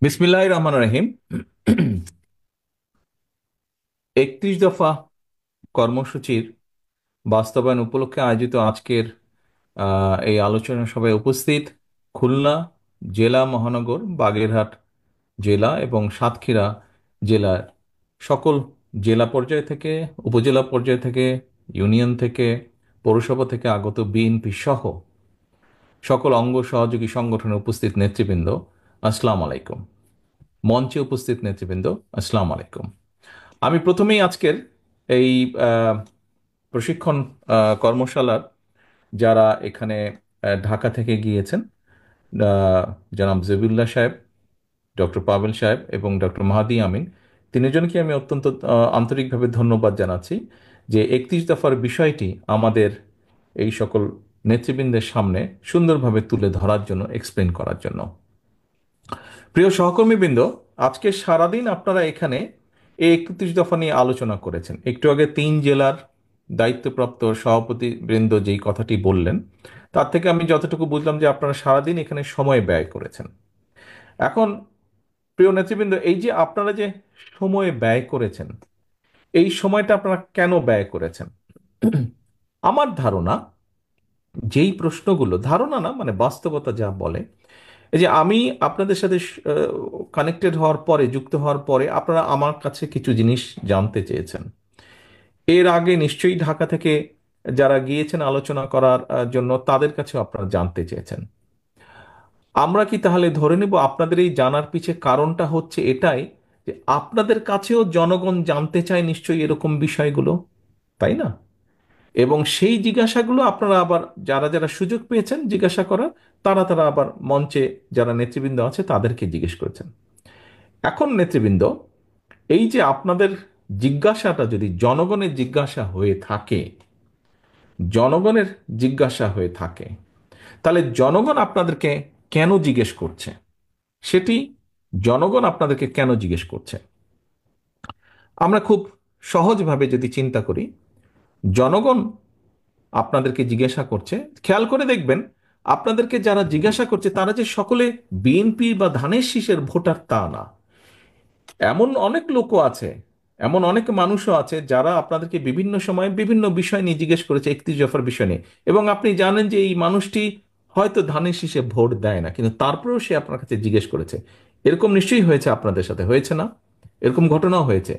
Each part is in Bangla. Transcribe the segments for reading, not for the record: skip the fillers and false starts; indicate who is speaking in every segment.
Speaker 1: বিসমিল্লাহির রহমানির রহিম। 31 দফা কর্মসূচির বাস্তবায়ন উপলক্ষে আয়োজিত আজকের এই আলোচনা সভায় উপস্থিত খুলনা জেলা মহানগর, বাগেরহাট জেলা এবং সাতক্ষীরা জেলার সকল জেলা পর্যায় থেকে, উপজেলা পর্যায় থেকে, ইউনিয়ন থেকে, পৌরসভা থেকে আগত বিএনপি সহ সকল অঙ্গ সহযোগী সংগঠনের উপস্থিত নেতৃবৃন্দ, আসসালামু আলাইকুম। মঞ্চে উপস্থিত নেতৃবৃন্দ, আসসালামু আলাইকুম। আমি প্রথমেই আজকের এই আহ, প্রশিক্ষণ কর্মশালার যারা এখানে ঢাকা থেকে গিয়েছেন, জনাব জবিউল্লাহ সাহেব, ডক্টর পাভেল সাহেব এবং ডক্টর মাহাদি আমিন, তিনজনকে আমি অত্যন্ত আন্তরিকভাবে ধন্যবাদ জানাচ্ছি যে 31 দফার বিষয়টি আমাদের এই সকল নেতৃবৃন্দের সামনে সুন্দরভাবে তুলে ধরার জন্য, এক্সপ্লেন করার জন্য। প্রিয় সহকর্মীবৃন্দ, আজকে সারাদিন আপনারা এখানে এই 31 দফা নিয়ে আলোচনা করেছেন। একটু আগে 3 জেলার দায়িত্বপ্রাপ্ত সভাপতি বৃন্দ যেই কথাটি বললেন, তার থেকে আমি যতটুকু বুঝলাম যে আপনারা সারাদিন এখানে সময় ব্যয় করেছেন। এখন প্রিয় নেতৃবৃন্দ, এই যে আপনারা যে সময় ব্যয় করেছেন, এই সময়টা আপনারা কেন ব্যয় করেছেন? আমার ধারণা, যেই প্রশ্নগুলো, ধারণা না মানে বাস্তবতা যা বলে, এই যে আমি আপনাদের সাথে কানেক্টেড হওয়ার পরে, যুক্ত হওয়ার পরে আপনারা আমার কাছে কিছু জিনিস জানতে চেয়েছেন। এর আগে নিশ্চয়ই ঢাকা থেকে যারা গিয়েছেন আলোচনা করার জন্য, তাদের কাছেও আপনারা জানতে চেয়েছেন। আমরা কি তাহলে ধরে নেব আপনাদের এই জানার পিছে কারণটা হচ্ছে এটাই যে আপনাদের কাছেও জনগণ জানতে চায় নিশ্চয়ই এরকম বিষয়গুলো, তাই না? এবং সেই জিজ্ঞাসাগুলো আপনারা আবার যারা যারা সুযোগ পেয়েছেন জিজ্ঞাসা করার, তারা তারা আবার মঞ্চে যারা নেতৃবৃন্দ আছে তাদেরকে জিজ্ঞেস করেছেন। এখন নেতৃবৃন্দ, এই যে আপনাদের জিজ্ঞাসাটা যদি জনগণের জিজ্ঞাসা হয়ে থাকে, জনগণের জিজ্ঞাসা হয়ে থাকে, তাহলে জনগণ আপনাদেরকে কেন জিজ্ঞেস করছে? সেটি জনগণ আপনাদেরকে কেন জিজ্ঞেস করছে? আমরা খুব সহজভাবে যদি চিন্তা করি, জনগণ আপনাদেরকে জিজ্ঞাসা করছে, খেয়াল করে দেখবেন, আপনাদেরকে যারা জিজ্ঞাসা করছে তারা যে সকলে বিএনপি বা ধানের শীষের ভোটার তা না। এমন অনেক লোকও আছে, এমন অনেক মানুষও আছে যারা আপনাদেরকে বিভিন্ন সময় বিভিন্ন বিষয় নিয়ে জিজ্ঞেস করেছে, 31 দফার বিষয় নিয়ে, এবং আপনি জানেন যে এই মানুষটি হয়তো ধানের শীষে ভোট দেয় না, কিন্তু তারপরেও সে আপনার কাছে জিজ্ঞেস করেছে। এরকম নিশ্চয়ই হয়েছে, আপনাদের সাথে হয়েছে না? এরকম ঘটনাও হয়েছে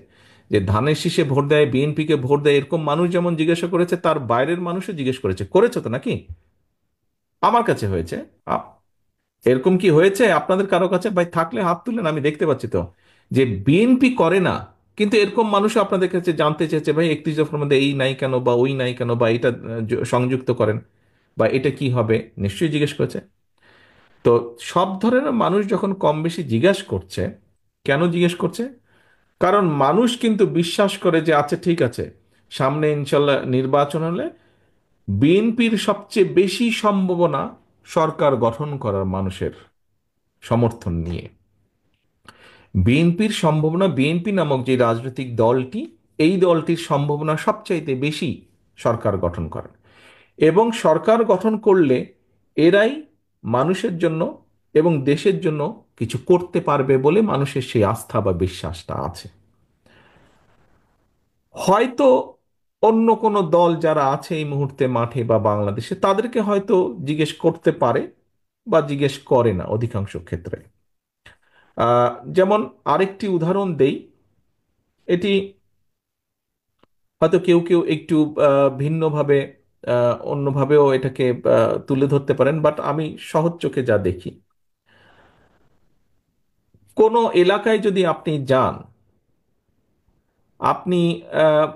Speaker 1: যে ধানের শীষে ভোট দেয়, বিএনপিকে ভোট দেয়, এরকম মানুষ যেমন জিজ্ঞাসা করেছে, তার বাইরের মানুষও জিজ্ঞেস করেছে। করেছে তো নাকি? আমার কাছে হয়েছে। আপ- এরকম কি হয়েছে আপনাদের কারো কাছে? ভাই থাকলে হাত তুলেন, আমি দেখতে পাচ্ছি তো যে বিএনপি করে না, কিন্তু এরকম মানুষ আপনাদের কাছে জানতে চেয়েছে, ভাই 31 দফার মধ্যে এই নাই কেন, বা ওই নাই কেন, বা এটা সংযুক্ত করেন, বা এটা কি হবে, নিশ্চয়ই জিজ্ঞেস করেছে। তো সব ধরনের মানুষ যখন কম বেশি জিজ্ঞেস করছে, কেন জিজ্ঞেস করছে? কারণ মানুষ কিন্তু বিশ্বাস করে যে আচ্ছা ঠিক আছে, সামনে ইনশাল্লাহ নির্বাচন হলে বিএনপির সবচেয়ে বেশি সম্ভাবনা সরকার গঠন করার, মানুষের সমর্থন নিয়ে। বিএনপির সম্ভাবনা, বিএনপি নামক যে রাজনৈতিক দলটি, এই দলটির সম্ভাবনা সবচাইতে বেশি সরকার গঠন করার। এবং সরকার গঠন করলে এরাই মানুষের জন্য এবং দেশের জন্য কিছু করতে পারবে বলে মানুষের সেই আস্থা বা বিশ্বাসটা আছে। হয়তো অন্য কোনো দল যারা আছে এই মুহূর্তে মাঠে বা বাংলাদেশে, তাদেরকে হয়তো জিজ্ঞেস করতে পারে বা জিজ্ঞেস করে না অধিকাংশ ক্ষেত্রে। যেমন আরেকটি উদাহরণ দেই, এটি হয়তো কেউ কেউ একটু ভিন্নভাবে, অন্যভাবেও এটাকে তুলে ধরতে পারেন, বাট আমি সহজ চোখে যা দেখি, কোনো এলাকায় যদি আপনি যান, আপনি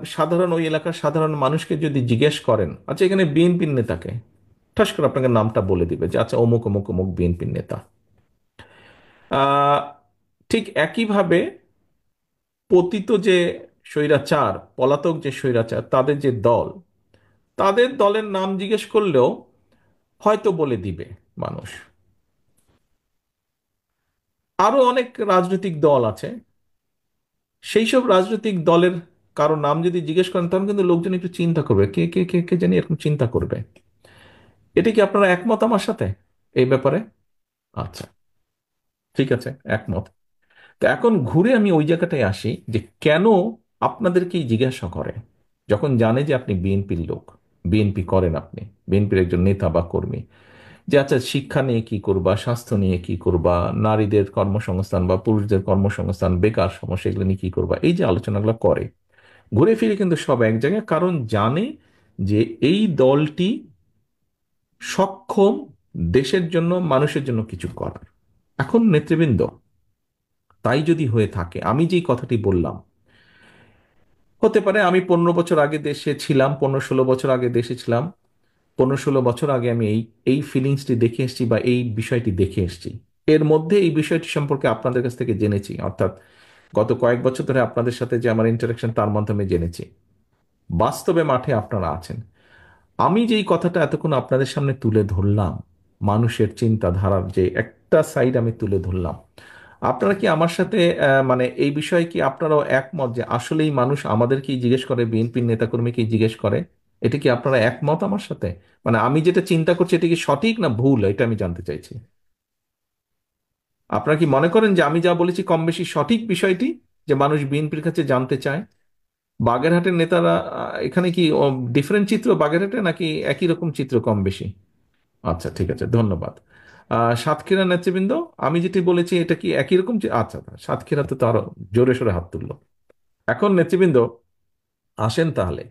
Speaker 1: সাধারণ ওই এলাকার সাধারণ মানুষকে যদি জিজ্ঞেস করেন, আচ্ছা এখানে বিএনপির নেতাকে, ঠাস করে আপনাকে নামটা বলে দিবে যে আচ্ছা অমুক অমুক অমুক বিএনপির নেতা। আহ, ঠিক একইভাবে পতিত যে স্বৈরাচার, পলাতক যে স্বৈরাচার, তাদের যে দল, তাদের দলের নাম জিজ্ঞেস করলেও হয়তো বলে দিবে মানুষ। আরো অনেক রাজনৈতিক দল আছে, সেই সব রাজনৈতিক দলের কারো নাম যদি জিজ্ঞেস করেন, তখন কিন্তু লোকজন একটু চিন্তা করবে, কে কে কে কে জানি, এরকম চিন্তা করবে। এটা কি আপনারা একমত আমার সাথে এই ব্যাপারে? আচ্ছা। ঠিক আছে, একমত। তো এখন ঘুরে আমি ওই জায়গাটায় আসি যে কেন আপনাদেরকেই জিজ্ঞাসা করে, যখন জানে যে আপনি বিএনপির লোক, বিএনপি করেন, আপনি বিএনপির একজন নেতা বা কর্মী, যে আচ্ছা শিক্ষা নিয়ে কি করবা, স্বাস্থ্য নিয়ে কি করবা, নারীদের কর্মসংস্থান বা পুরুষদের কর্মসংস্থান, বেকার সমস্যা, এগুলো নিয়ে কি করবা, এই যে আলোচনাগুলো করে, ঘুরে ফিরে কিন্তু সব এক জায়গায়, কারণ জানে যে এই দলটি সক্ষম দেশের জন্য, মানুষের জন্য কিছু করার। এখন নেতৃবৃন্দ, তাই যদি হয়ে থাকে, আমি যেই কথাটি বললাম, হতে পারে আমি 15 বছর আগে দেশে ছিলাম, 15-16 বছর আগে দেশে ছিলাম, 15-16 বছর আগে আমি এই এই ফিলিংসটি দেখে এসেছি বা এই বিষয়টি দেখে এসেছি। এর মধ্যে এই বিষয়টি সম্পর্কে আপনাদের কাছ থেকে জেনেছি, অর্থাৎ গত কয়েক বছর ধরে আপনাদের সাথে যে আমার ইন্টারাকশন, তার মাধ্যমে জেনেছি বাস্তবে মাঠে আপনারা আছেন। আমি যেই কথাটা এতক্ষণ আপনাদের সামনে তুলে ধরলাম, মানুষের চিন্তাধারার যে একটা সাইড আমি তুলে ধরলাম, আপনারা কি আমার সাথে মানে এই বিষয়ে কি আপনারাও একমত যে আসলেই মানুষ আমাদেরকেই জিজ্ঞেস করে, বিএনপির নেতাকর্মীকেই জিজ্ঞেস করে? এটা কি আপনারা একমত আমার সাথে? মানে আমি যেটা চিন্তা করছি, এটা কি সঠিক না ভুল, এটা আমি জানতে চাইছি। আপনারা কি মনে করেন যে আমি যা বলেছি কম বেশি সঠিক বিষয়টি, যে মানুষ বিএনপির কাছে জানতে চায়? বাগেরহাটের নেতারা এখানে কি ডিফারেন্ট চিত্র বাগেরহাটে, নাকি একই রকম চিত্র কম বেশি? আচ্ছা, ঠিক আছে, ধন্যবাদ। সাতক্ষীরা নেতৃবৃন্দ, আমি যেটি বলেছি এটা কি একই রকম আচ্ছা, সাতক্ষীরা তো আরো জোরে সোরে হাত তুললো। এখন নেতৃবৃন্দ, আসেন তাহলে।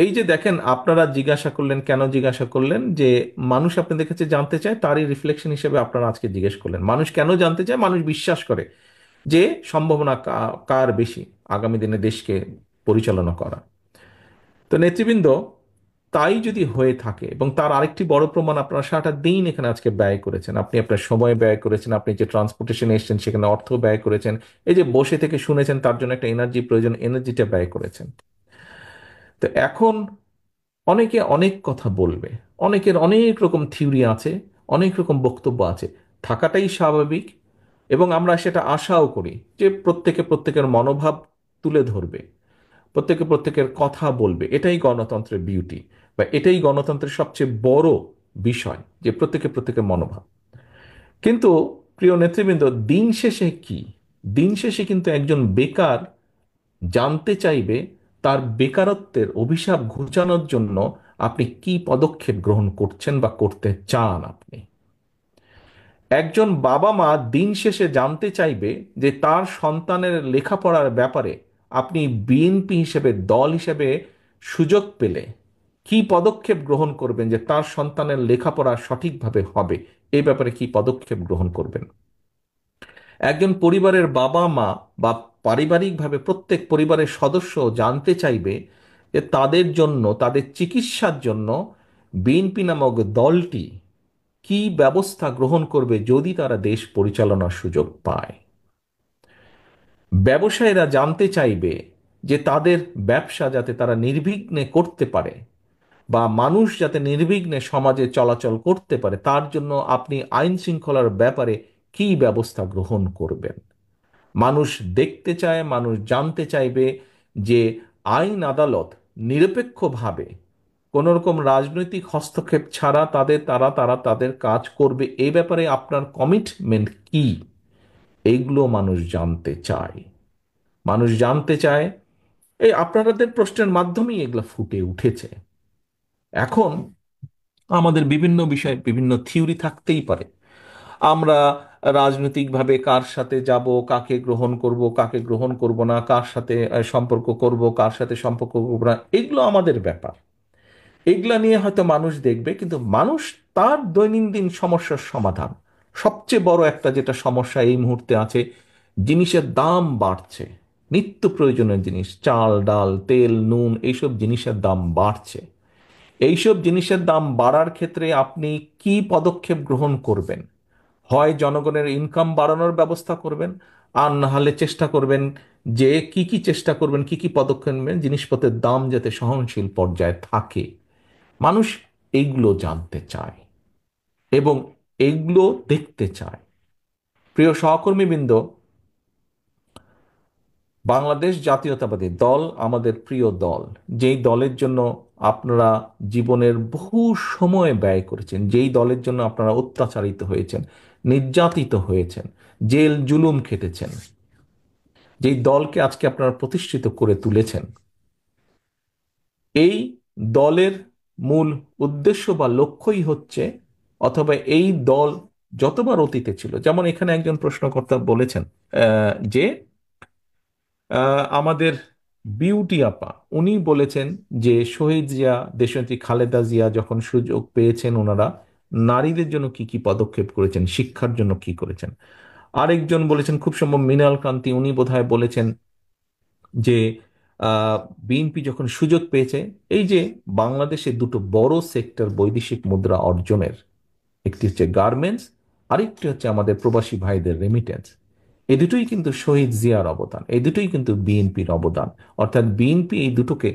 Speaker 1: এই যে দেখেন, আপনারা জিজ্ঞাসা করলেন, কেন জিজ্ঞাসা করলেন, যে মানুষ আপনাদের কাছে জানতে চায়, তারই রিফ্লেকশন হিসেবে আপনারা আজকে জিজ্ঞেস করলেন মানুষ কেন জানতে চায়। মানুষ বিশ্বাস করে যে সম্ভাবনা কার বেশি আগামী দিনে দেশকে পরিচালনা করা। তো নেতৃবৃন্দ, তাই যদি হয়ে থাকে, এবং তার আরেকটি বড় প্রমাণ, আপনারা সারাটা দিন এখানে আজকে ব্যয় করেছেন, আপনি আপনার সময় ব্যয় করেছেন, আপনি যে ট্রান্সপোর্টেশনে এসেছেন সেখানে অর্থ ব্যয় করেছেন, এই যে বসে থেকে শুনেছেন, তার জন্য একটা এনার্জি প্রয়োজন, এনার্জিটা ব্যয় করেছেন। তো এখন অনেকে অনেক কথা বলবে, অনেকের অনেক রকম থিওরি আছে, অনেক রকম বক্তব্য আছে, থাকাটাই স্বাভাবিক। এবং আমরা সেটা আশাও করি যে প্রত্যেকে প্রত্যেকের মনোভাব তুলে ধরবে, প্রত্যেকে প্রত্যেকের কথা বলবে, এটাই গণতন্ত্রের বিউটি, বা এটাই গণতন্ত্রের সবচেয়ে বড় বিষয়, যে প্রত্যেকে প্রত্যেকের মনোভাব। কিন্তু প্রিয় নেতৃবৃন্দ, দিন শেষে কি, দিন শেষে কিন্তু একজন বেকার জানতে চাইবে তার বেকারত্বের অভিশাপ ঘুচানোর জন্য আপনি কি পদক্ষেপ গ্রহণ করছেন বা করতে চান। আপনি, একজন বাবা মা দিন শেষে জানতে চাইবে যে তার সন্তানের লেখাপড়ার ব্যাপারে আপনি বিএনপি হিসেবে, দল হিসেবে সুযোগ পেলে কি পদক্ষেপ গ্রহণ করবেন, যে তার সন্তানের লেখাপড়া সঠিকভাবে হবে, এই ব্যাপারে কি পদক্ষেপ গ্রহণ করবেন। একজন পরিবারের বাবা মা বা পারিবারিকভাবে প্রত্যেক পরিবারের সদস্য জানতে চাইবে যে তাদের জন্য, তাদের চিকিৎসার জন্য বিএনপি নামক দলটি কি ব্যবস্থা গ্রহণ করবে যদি তারা দেশ পরিচালনার সুযোগ পায়। ব্যবসায়ীরা জানতে চাইবে যে তাদের ব্যবসা যাতে তারা নির্বিঘ্নে করতে পারে, বা মানুষ যাতে নির্বিঘ্নে সমাজে চলাচল করতে পারে, তার জন্য আপনি আইন শৃঙ্খলার ব্যাপারে কি ব্যবস্থা গ্রহণ করবেন। মানুষ দেখতে চায়, মানুষ জানতে চাইবে যে আইন আদালত নিরপেক্ষভাবে, কোন রকম রাজনৈতিক হস্তক্ষেপ ছাড়া তারা তাদের কাজ করবে, এই ব্যাপারে আপনার কমিটমেন্ট কি, এইগুলো মানুষ জানতে চায়। মানুষ জানতে চায়, এই আপনাদের প্রশ্নের মাধ্যমেই এগুলো ফুটে উঠেছে। এখন আমাদের বিভিন্ন বিষয়ে বিভিন্ন থিওরি থাকতেই পারে। আমরা রাজনৈতিকভাবে কার সাথে যাব, কাকে গ্রহণ করব, কাকে গ্রহণ করব না, কার সাথে সম্পর্ক করব, কার সাথে সম্পর্ক করব না, এগুলো আমাদের ব্যাপার। এগুলা নিয়ে হয়তো মানুষ দেখবে, কিন্তু মানুষ তার দৈনন্দিন সমস্যার সমাধান, সবচেয়ে বড় একটা যেটা সমস্যা এই মুহূর্তে আছে, জিনিসের দাম বাড়ছে, নিত্য প্রয়োজনীয় জিনিস, চাল ডাল তেল নুন, এইসব জিনিসের দাম বাড়ছে। এইসব জিনিসের দাম বাড়ার ক্ষেত্রে আপনি কি পদক্ষেপ গ্রহণ করবেন? হয় জনগণের ইনকাম বাড়ানোর ব্যবস্থা করবেন, আর না হলে চেষ্টা করবেন যে কি কি চেষ্টা করবেন, কি কি পদক্ষেপ নেবেন জিনিসপত্রের দাম যাতে সহনশীল পর্যায়ে থাকে। মানুষ এইগুলো জানতে চায় এবং এইগুলো দেখতে চায়। প্রিয় সহকর্মীবৃন্দ, বাংলাদেশ জাতীয়তাবাদী দল আমাদের প্রিয় দল, যেই দলের জন্য আপনারা জীবনের বহু সময় ব্যয় করেছেন, যেই দলের জন্য আপনারা অত্যাচারিত হয়েছেন, নির্যাতিত হয়েছেন, জেল জুলুম খেটেছেন, যেই দলকে আজকে আপনারা প্রতিষ্ঠিত করে তুলেছেন, এই দলের মূল উদ্দেশ্য বা লক্ষ্যই হচ্ছে, অথবা এই দল যতবার অতীতে ছিল, যেমন এখানে একজন প্রশ্নকর্তা বলেছেন যে আমাদের বিউটি আপা উনি বলেছেন যে শহীদ জিয়া, দেশনেত্রী খালেদা জিয়া যখন সুযোগ পেয়েছেন ওনারা নারীদের জন্য কি কি পদক্ষেপ করেছেন, শিক্ষার জন্য কি করেছেন। আরেকজন বলেছেন, খুব সম্ভব মৃণাল কান্তি, উনি বোধহয় বলেছেন যে বিএনপি যখন সুযোগ পেয়েছে, এই যে বাংলাদেশে দুটো বড় সেক্টর বৈদেশিক মুদ্রা অর্জনের, একটি হচ্ছে গার্মেন্টস, আরেকটি হচ্ছে আমাদের প্রবাসী ভাইদের রেমিটেন্স, এই দুটোই কিন্তু শহীদ জিয়ার অবদান, এই দুটোই কিন্তু বিএনপির অবদান। অর্থাৎ বিএনপি এই দুটোকে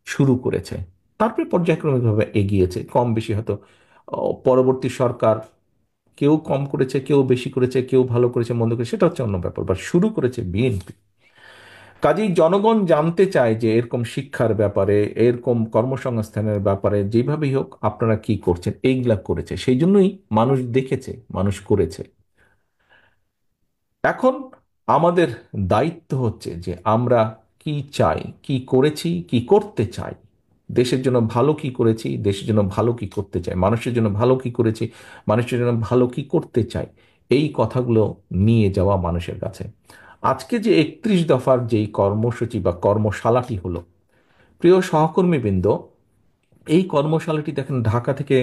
Speaker 1: শুরু করেছে, তারপরে পর্যায়ক্রমিকভাবে এগিয়েছে, কম বেশি হয়তো পরবর্তী সরকার কেউ কম করেছে, কেউ বেশি করেছে, কেউ ভালো করেছে, মন্দ করেছে, সেটা হচ্ছে অন্য ব্যাপার, বা শুরু করেছে বিএনপি। কাজেই জনগণ জানতে চায় যে এরকম শিক্ষার ব্যাপারে, এরকম কর্মসংস্থানের ব্যাপারে যেভাবেই হোক আপনারা কি করছেন, এইগুলা করেছে, সেই জন্যই মানুষ দেখেছে, মানুষ করেছে। এখন আমাদের দায়িত্ব হচ্ছে যে আমরা কি চাই, কি করেছি, কি করতে চাই, দেশের জন্য ভালো কি করেছি, দেশের জন্য ভালো কি করতে চাই, মানুষের জন্য ভালো কি করেছি, মানুষের জন্য ভালো কি করতে চাই, এই কথাগুলো নিয়ে যাওয়া মানুষের কাছে। আজকে যে 31 দফার যেই কর্মসূচি বা কর্মশালাটি হলো, প্রিয় সহকর্মীবৃন্দ, এই কর্মশালাটি দেখেন ঢাকা থেকে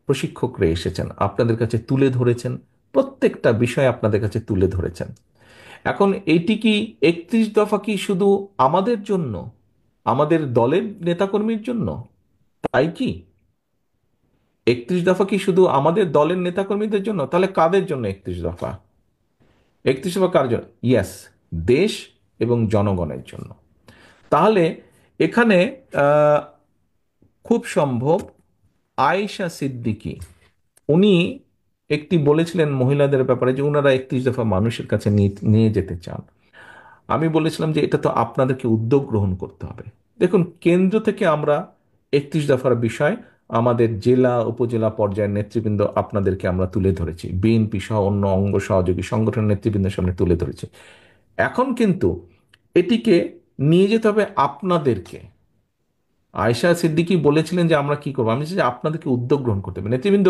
Speaker 1: প্রশিক্ষকরা এসেছেন, আপনাদের কাছে তুলে ধরেছেন, প্রত্যেকটা বিষয় আপনাদের কাছে তুলে ধরেছেন। এখন এইটি কি 31 দফা কি শুধু আমাদের জন্য, আমাদের দলের নেতাকর্মীর জন্য, তাই কি? 31 দফা কি শুধু আমাদের দলের নেতাকর্মীদের জন্য? তাহলে কাদের জন্য 31 দফা? 31 দফা কার জন্য? ইয়াস, দেশ এবং জনগণের জন্য। তাহলে এখানে আহ, খুব সম্ভব আয়েশা সিদ্দিকী উনি একটি বলেছিলেন মহিলাদের ব্যাপারে যে ওনারা 31 দফা মানুষের কাছে নিয়ে নিয়ে যেতে চান। আমি বলেছিলাম যে এটা তো আপনাদেরকে উদ্যোগ গ্রহণ করতে হবে। দেখুন, কেন্দ্র থেকে আমরা 31 দফার বিষয় আমাদের জেলা উপজেলা পর্যায়ের নেতৃবৃন্দ আপনাদেরকে আমরা তুলে ধরেছি, বিএনপি সহ অন্য অঙ্গ সহযোগী সংগঠনের নেতৃবৃন্দের সামনে তুলে ধরেছি। এখন কিন্তু এটিকে নিয়ে যেতে হবে আপনাদেরকে। আয়েশা সিদ্দিকী বলেছিলেন যে আমরা কি করবো, আমি চাই যে আপনাদেরকে উদ্যোগ গ্রহণ করতে হবে। নেতৃবৃন্দ,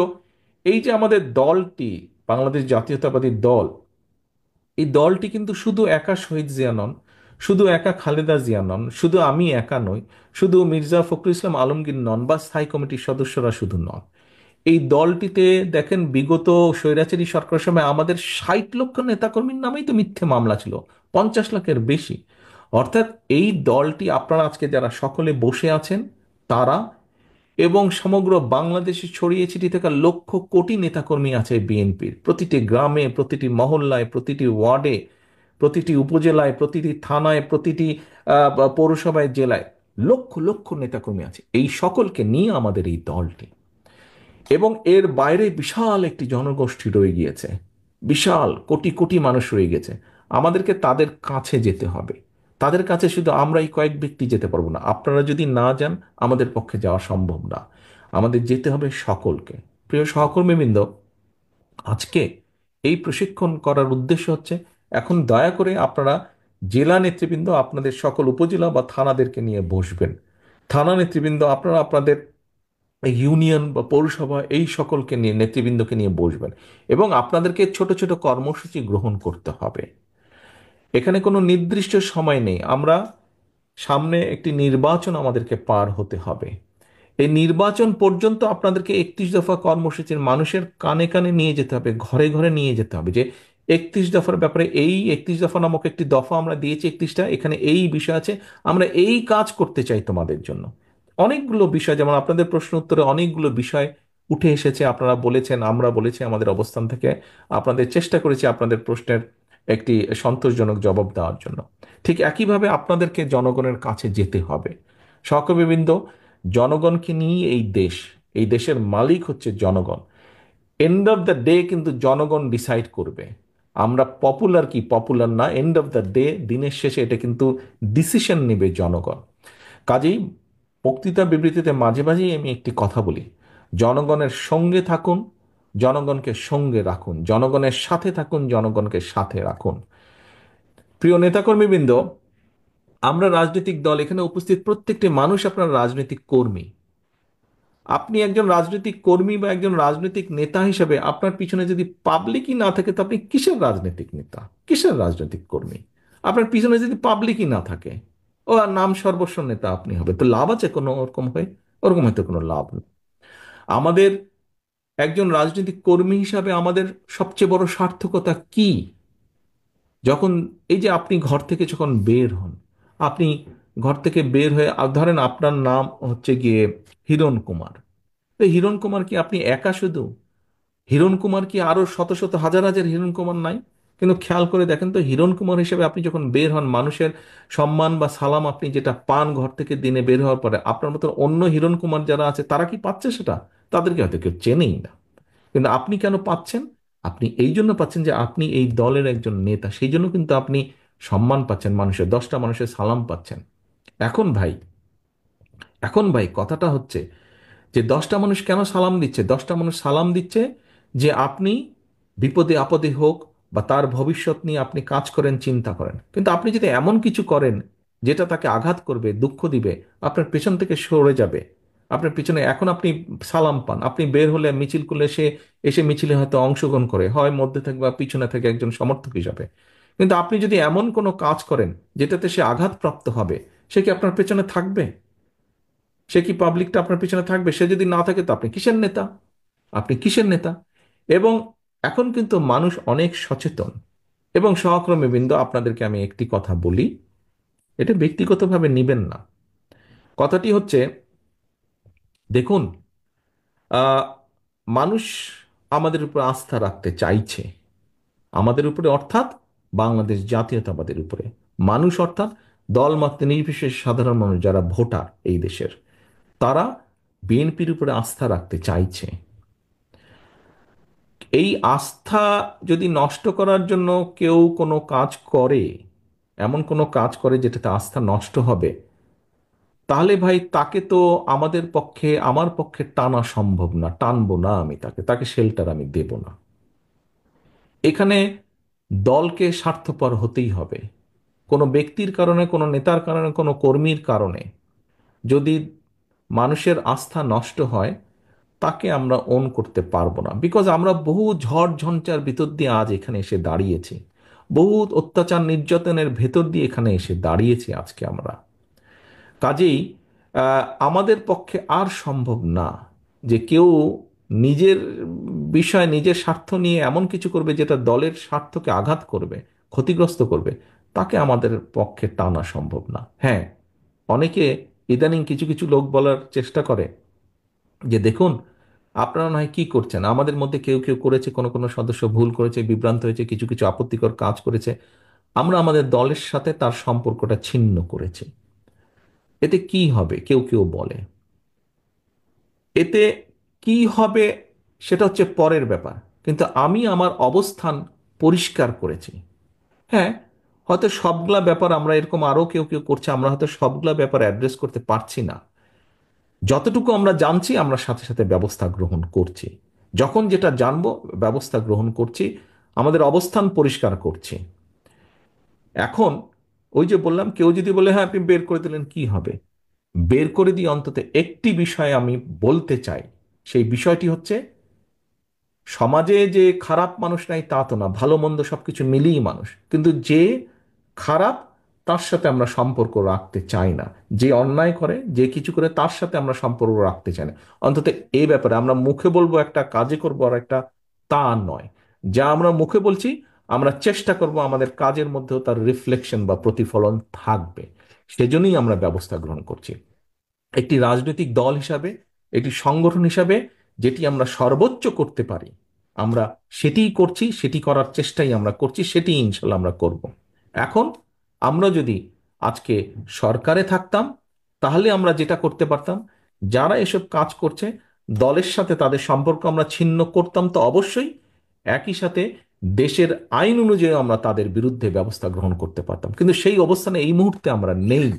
Speaker 1: এই যে আমাদের দলটি, বাংলাদেশ জাতীয়তাবাদী দল, এই দলটি কিন্তু শুধু একা শহীদ জিয়া নন, শুধু একা খালেদা জিয়া নন, শুধু আমি একা নই, শুধু মির্জা ফখরুল ইসলাম আলমগীর নন, বা স্থায়ী কমিটির সদস্যরা শুধু নন। এই দলটিতে দেখেন বিগত স্বৈরাচারী সরকারের সময় আমাদের 60 লক্ষ নেতাকর্মীর নামেই তো মিথ্যে মামলা ছিল, 50 লাখের বেশি। অর্থাৎ এই দলটি, আপনারা আজকে যারা সকলে বসে আছেন তারা, এবং সমগ্র বাংলাদেশে ছড়িয়ে ছিটিয়ে থাকা লক্ষ কোটি নেতাকর্মী আছে বিএনপির, প্রতিটি গ্রামে, প্রতিটি মহল্লায়, প্রতিটি ওয়ার্ডে, প্রতিটি উপজেলায়, প্রতিটি থানায়, প্রতিটি পৌরসভায়, জেলায় লক্ষ লক্ষ নেতাকর্মী আছে। এই সকলকে নিয়ে আমাদের এই দলটি, এবং এর বাইরে বিশাল একটি জনগোষ্ঠী রয়ে গিয়েছে, বিশাল কোটি কোটি মানুষ রয়ে গেছে। আমাদেরকে তাদের কাছে যেতে হবে। তাদের কাছে শুধু আমরা এই কয়েক ব্যক্তি যেতে পারবো না, আপনারা যদি না যান আমাদের পক্ষে যাওয়া সম্ভব না। আমাদের যেতে হবে সকলকে। প্রিয় সহকর্মীবৃন্দ, আজকে এই প্রশিক্ষণ করার উদ্দেশ্য হচ্ছে, এখন দয়া করে আপনারা জেলা নেতৃবৃন্দ আপনাদের সকল উপজেলা বা থানাদেরকে নিয়ে বসবেন, থানা নেতৃবৃন্দ আপনারা আপনাদের ইউনিয়ন বা পৌরসভা এই সকলকে নিয়ে, নেতৃবৃন্দকে নিয়ে বসবেন, এবং আপনাদেরকে ছোট ছোট কর্মসূচি গ্রহণ করতে হবে। এখানে কোনো নির্দিষ্ট সময় নেই, আমরা সামনে একটি নির্বাচন আমাদেরকে পার হতে হবে। এই নির্বাচন পর্যন্ত আপনাদেরকে 31 দফা কর্মসূচির মানুষের কানে কানে নিয়ে যেতে হবে, ঘরে ঘরে নিয়ে যেতে হবে, যে 31 দফার ব্যাপারে, এই 31 দফা নামক একটি দফা আমরা দিয়েছি, 31টা, এখানে এই বিষয় আছে, আমরা এই কাজ করতে চাই তোমাদের জন্য। অনেকগুলো বিষয়, যেমন আপনাদের প্রশ্ন উত্তরে অনেকগুলো বিষয় উঠে এসেছে, আপনারা বলেছেন, আমরা বলেছি, আমাদের অবস্থান থেকে আপনাদের চেষ্টা করেছি আপনাদের প্রশ্নের একটি সন্তোষজনক জবাব দেওয়ার জন্য। ঠিক একইভাবে আপনাদেরকে জনগণের কাছে যেতে হবে। সহকর্মীবৃন্দ, জনগণকে নিয়ে এই দেশ, এই দেশের মালিক হচ্ছে জনগণ। এন্ড অফ দ্য ডে কিন্তু জনগণ ডিসাইড করবে আমরা পপুলার কি পপুলার না। এন্ড অফ দ্য ডে, দিনের শেষে এটা কিন্তু ডিসিশন নেবে জনগণ। কাজেই বক্তৃতা বিবৃতিতে মাঝে মাঝেই আমি একটি কথা বলি, জনগণের সঙ্গে থাকুন, জনগণকে সঙ্গে রাখুন, জনগণের সাথে থাকুন, জনগণকে সাথে রাখুন। প্রিয় নেতাকর্মীবৃন্দ, আমরা রাজনৈতিক দল, এখানে উপস্থিত প্রত্যেকটি মানুষ আপনার রাজনৈতিক কর্মী। আপনি একজন রাজনৈতিক কর্মী বা একজন রাজনৈতিক নেতা হিসেবে আপনার পিছনে যদি পাবলিকই না থাকে, তো আপনি কিসের রাজনৈতিক নেতা, কিসের রাজনৈতিক কর্মী? আপনার পিছনে যদি পাবলিকই না থাকে, ও আর নাম সর্বস্ব নেতা আপনি হবে, তো লাভ আছে কোনো ওরকম হয়ে? ওরকম হয়তো কোনো লাভ নেই। আমাদের একজন রাজনৈতিক কর্মী হিসাবে আমাদের সবচেয়ে বড় সার্থকতা কি? যখন এই যে আপনি ঘর থেকে যখন বের হন, আপনি ঘর থেকে বের হয়ে ধরেন আপনার নাম হচ্ছে গিয়ে হিরণ কুমার। তো হিরণ কুমার কি আপনি একা শুধু? হিরণ কুমার কি আরো শত শত হাজার হাজার হিরণ কুমার নাই? কিন্তু খেয়াল করে দেখেন তো, হিরণ কুমার হিসেবে আপনি যখন বের হন, মানুষের সম্মান বা সালাম আপনি যেটা পান ঘর থেকে দিনে বের হওয়ার পরে, আপনার মতো অন্য হিরণ কুমার যারা আছে তারা কি পাচ্ছে সেটা? তাদেরকে হয়তো কেউ চেনেই না। কিন্তু আপনি কেন পাচ্ছেন? আপনি এই জন্য পাচ্ছেন যে আপনি এই দলের একজন নেতা, সেই জন্য কিন্তু আপনি সম্মান পাচ্ছেন, মানুষের 10টা মানুষের সালাম পাচ্ছেন। এখন ভাই, এখন ভাই কথাটা হচ্ছে যে 10টা মানুষ কেন সালাম দিচ্ছে? 10টা মানুষ সালাম দিচ্ছে যে আপনি বিপদে আপদে হোক বা তার ভবিষ্যৎ নিয়ে আপনি কাজ করেন, চিন্তা করেন। কিন্তু আপনি যদি এমন কিছু করেন যেটা তাকে আঘাত করবে, দুঃখ দিবে, আপনার পেছন থেকে সরে যাবে, আপনার পিছনে এখন আপনি সালাম পান, আপনি বের হলে মিছিল করলে সে এসে মিছিলে হয়তো অংশগ্রহণ করে, হয় মধ্যে থেকে বা পিছনে থেকে একজন সমর্থক হিসাবে। কিন্তু আপনি যদি এমন কোনো কাজ করেন যেটাতে সে আঘাতপ্রাপ্ত হবে, সে কি আপনার পেছনে থাকবে? সে কি পাবলিকটা আপনার পিছনে থাকবে? সে যদি না থাকে তো আপনি কিসের নেতা? আপনি কিসের নেতা? এবং এখন কিন্তু মানুষ অনেক সচেতন। এবং সহকর্মী বৃন্দ, আপনাদেরকে আমি একটি কথা বলি, এটা ব্যক্তিগতভাবে নিবেন না। কথাটি হচ্ছে, দেখুন, আহ, মানুষ আমাদের উপর আস্থা রাখতে চাইছে, আমাদের উপরে অর্থাৎ বাংলাদেশ জাতীয়তাবাদের উপরে। মানুষ অর্থাৎ দলমত নির্বিশেষে সাধারণ মানুষ যারা ভোটার এই দেশের, তারা বিএনপির উপরে আস্থা রাখতে চাইছে। এই আস্থা যদি নষ্ট করার জন্য কেউ কোনো কাজ করে, এমন কোনো কাজ করে যেটাতে আস্থা নষ্ট হবে, তাহলে ভাই তাকে তো আমাদের পক্ষে, আমার পক্ষে টানা সম্ভব না, টানবো না আমি তাকে, তাকে শেল্টার আমি দেব না। এখানে দলকে স্বার্থপর হতেই হবে। কোনো ব্যক্তির কারণে, কোনো নেতার কারণে, কোনো কর্মীর কারণে যদি মানুষের আস্থা নষ্ট হয়, তাকে আমরা ওন করতে পারবো না। বিকজ আমরা বহু ঝড় ঝঞ্ঝার ভিতর দিয়ে আজ এখানে এসে দাঁড়িয়েছি, বহু অত্যাচার নির্যাতনের ভেতর দিয়ে এখানে এসে দাঁড়িয়েছি আজকে আমরা। কাজেই আমাদের পক্ষে আর সম্ভব না যে কেউ নিজের বিষয়, নিজের স্বার্থ নিয়ে এমন কিছু করবে যেটা দলের স্বার্থকে আঘাত করবে, ক্ষতিগ্রস্ত করবে। তাকে আমাদের পক্ষে টানা সম্ভব না। হ্যাঁ, অনেকে ইদানিং কিছু কিছু লোক বলার চেষ্টা করে যে দেখুন, আপনারা নয় কি করছেন, আমাদের মধ্যে কেউ কেউ করেছে, কোনো কোনো সদস্য ভুল করেছে, বিভ্রান্ত হয়েছে, কিছু কিছু আপত্তিকর কাজ করেছে, আমরা আমাদের দলের সাথে তার সম্পর্কটা ছিন্ন করেছি। এতে কি হবে কেউ কেউ বলে, এতে কি হবে সেটা হচ্ছে পরের ব্যাপার। কিন্তু আমি আমার অবস্থান পরিষ্কার করেছি। হ্যাঁ, হয়তো সবগুলা ব্যাপার আমরা এরকম আরো কেউ কেউ করছে, আমরা হয়তো সবগুলা ব্যাপার অ্যাড্রেস করতে পারছি না। যতটুকু আমরা জানছি আমরা সাথে সাথে ব্যবস্থা গ্রহণ করছি, যখন যেটা জানবো ব্যবস্থা গ্রহণ করছি, আমাদের অবস্থান পরিষ্কার করছি। এখন ওই যে বললাম, কেউ যদি বলে হ্যাঁ আপনি বের করে দিলেন, কি হবে? বের করে দিয়ে অন্তত একটি বিষয় আমি বলতে চাই। সেই বিষয়টি হচ্ছে, সমাজে যে খারাপ মানুষ নাই তা তো না, ভালো মন্দ সবকিছু মিলিয়ে মানুষ, কিন্তু যে খারাপ তার সাথে আমরা সম্পর্ক রাখতে চাই না। যে অন্যায় করে, যে কিছু করে, তার সাথে আমরা সম্পর্ক রাখতে চাই না। অন্তত এই ব্যাপারে আমরা মুখে বলবো একটা, কাজে করবো আর একটা, তা নয়। যা আমরা মুখে বলছি, আমরা চেষ্টা করব আমাদের কাজের মধ্যেও তার রিফ্লেকশন বা প্রতিফলন থাকবে। সেজন্যই আমরা ব্যবস্থা গ্রহণ করছি। একটি রাজনৈতিক দল হিসাবে, একটি সংগঠন হিসাবে যেটি আমরা সর্বোচ্চ করতে পারি, আমরা সেটিই করছি, সেটি করার চেষ্টাই আমরা করছি, সেটি ইনশাল্লাহ আমরা করব। এখন আমরা যদি আজকে সরকারে থাকতাম, তাহলে আমরা যেটা করতে পারতাম, যারা এসব কাজ করছে দলের সাথে তাদের সম্পর্ক আমরা ছিন্ন করতাম তো অবশ্যই, একই সাথে দেশের আইন অনুযায়ী আমরা তাদের বিরুদ্ধে ব্যবস্থা গ্রহণ করতে পারতাম। কিন্তু সেই অবস্থানে এই মুহূর্তে আমরা নেই,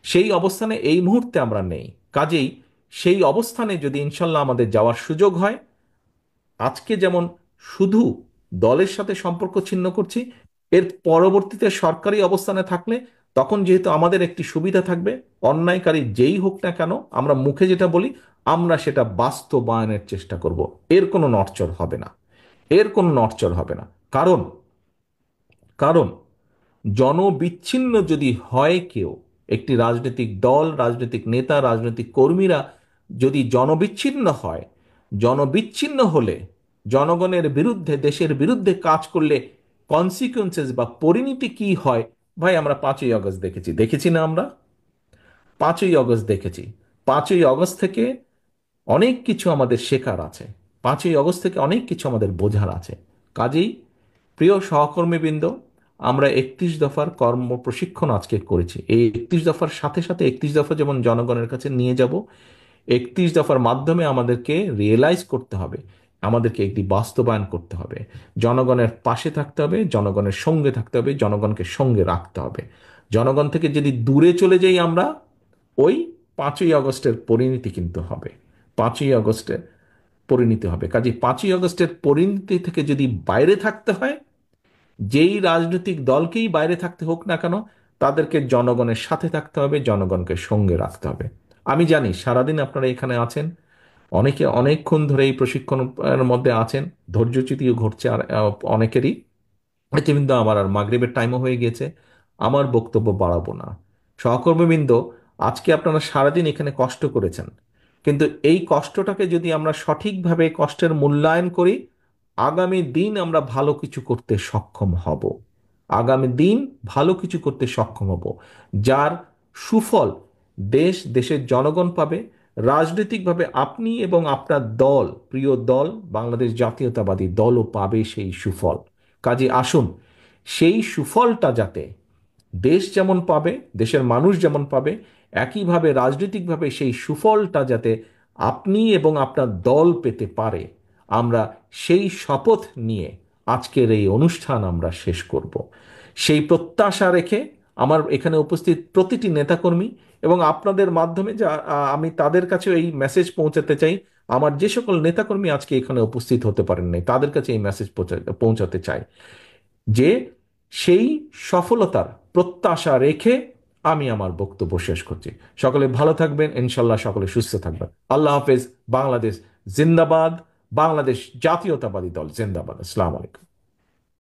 Speaker 1: সেই অবস্থানে এই মুহূর্তে আমরা নেই। কাজেই সেই অবস্থানে যদি ইনশাল্লাহ আমাদের যাওয়ার সুযোগ হয়, আজকে যেমন শুধু দলের সাথে সম্পর্ক ছিন্ন করছি, এর পরবর্তীতে সরকারি অবস্থানে থাকলে তখন যেহেতু আমাদের একটি সুবিধা থাকবে, অন্যায়কারী যেই হোক না কেন আমরা মুখে যেটা বলি আমরা সেটা বাস্তবায়নের চেষ্টা করব। এর কোনো নড়চড় হবে না, এর কোনো নড়চড় হবে না। কারণ কারণ জনবিচ্ছিন্ন যদি হয় কেউ, একটি রাজনৈতিক দল, রাজনৈতিক নেতা, রাজনৈতিক কর্মীরা যদি জনবিচ্ছিন্ন হয়, জনবিচ্ছিন্ন হলে জনগণের বিরুদ্ধে, দেশের বিরুদ্ধে কাজ করলে কনসিকুয়েন্সেস বা পরিণতি কি হয়, ভাই আমরা 5ই আগস্ট দেখেছি, দেখেছি না আমরা? 5ই আগস্ট দেখেছি। 5ই আগস্ট থেকে অনেক কিছু আমাদের শেখার আছে, 5ই আগস্ট থেকে অনেক কিছু আমাদের বোঝার আছে। কাজেই প্রিয় সহকর্মীবৃন্দ, আমরা 31 দফার কর্ম প্রশিক্ষণ আজকে করেছি। এই 31 দফার সাথে সাথে 31 দফা যেমন জনগণের কাছে নিয়ে যাব, 31 দফার মাধ্যমে আমাদেরকে রিয়েলাইজ করতে হবে, আমাদেরকে একটি বাস্তবায়ন করতে হবে। জনগণের পাশে থাকতে হবে, জনগণের সঙ্গে থাকতে হবে, জনগণকে সঙ্গে রাখতে হবে। জনগণ থেকে যদি দূরে চলে যাই আমরা, ওই 5ই আগস্টের পরিণতি কিন্তু হবে। 5ই আগস্টের পরিণতি হবে। কাজে 5ই আগস্টের পরিণতি থেকে যদি বাইরে থাকতে হয়, যেই রাজনৈতিক দলকেই বাইরে থাকতে হোক না কেন, তাদেরকে জনগণের সাথে থাকতে হবে, জনগণকে সঙ্গে রাখতে হবে। আমি জানি সারাদিন আপনারা এখানে আছেন, অনেকে অনেকক্ষণ ধরে এই প্রশিক্ষণের মধ্যে আছেন, ধৈর্যচ্যুতিও ঘটছে আর অনেকেরই। কিন্তু আমার আর মাগরিবের টাইমও হয়ে গিয়েছে, আমার বক্তব্য বাড়াবো না। সহকর্মীবৃন্দ, আজকে আপনারা সারাদিন এখানে কষ্ট করেছেন, কিন্তু এই কষ্টটাকে যদি আমরা সঠিকভাবে কষ্টের মূল্যায়ন করি, আগামী দিন আমরা ভালো কিছু করতে সক্ষম হব। আগামী দিন ভালো কিছু করতে সক্ষম হব, যার সুফল দেশ, দেশের জনগণ পাবে। রাজনৈতিকভাবে আপনি এবং আপনার দল, প্রিয় দল বাংলাদেশ জাতীয়তাবাদী দলও পাবে সেই সুফল। কাজে আসুন, সেই সুফলটা যাতে দেশ যেমন পাবে, দেশের মানুষ যেমন পাবে, একইভাবে রাজনৈতিকভাবে সেই সুফলটা যাতে আপনি এবং আপনার দল পেতে পারে, আমরা সেই শপথ নিয়ে আজকের এই অনুষ্ঠান আমরা শেষ করব। সেই প্রত্যাশা রেখে আমার এখানে উপস্থিত প্রতিটি নেতাকর্মী এবং আপনাদের মাধ্যমে যা আমি তাদের কাছে এই মেসেজ পৌঁছাতে চাই। আমার যে সকল নেতাকর্মী আজকে এখানে উপস্থিত হতে পারেননি, তাদের কাছে এই মেসেজ পৌঁছাতে চাই যে সেই সফলতার প্রত্যাশা রেখে আমি আমার বক্তব্য শেষ করছি। সকলে ভালো থাকবেন, ইনশাল্লাহ সকলে সুস্থ থাকবেন। আল্লাহ হাফেজ। বাংলাদেশ জিন্দাবাদ। বাংলাদেশ জাতীয়তাবাদী দল জিন্দাবাদ। আসসালামু আলাইকুম।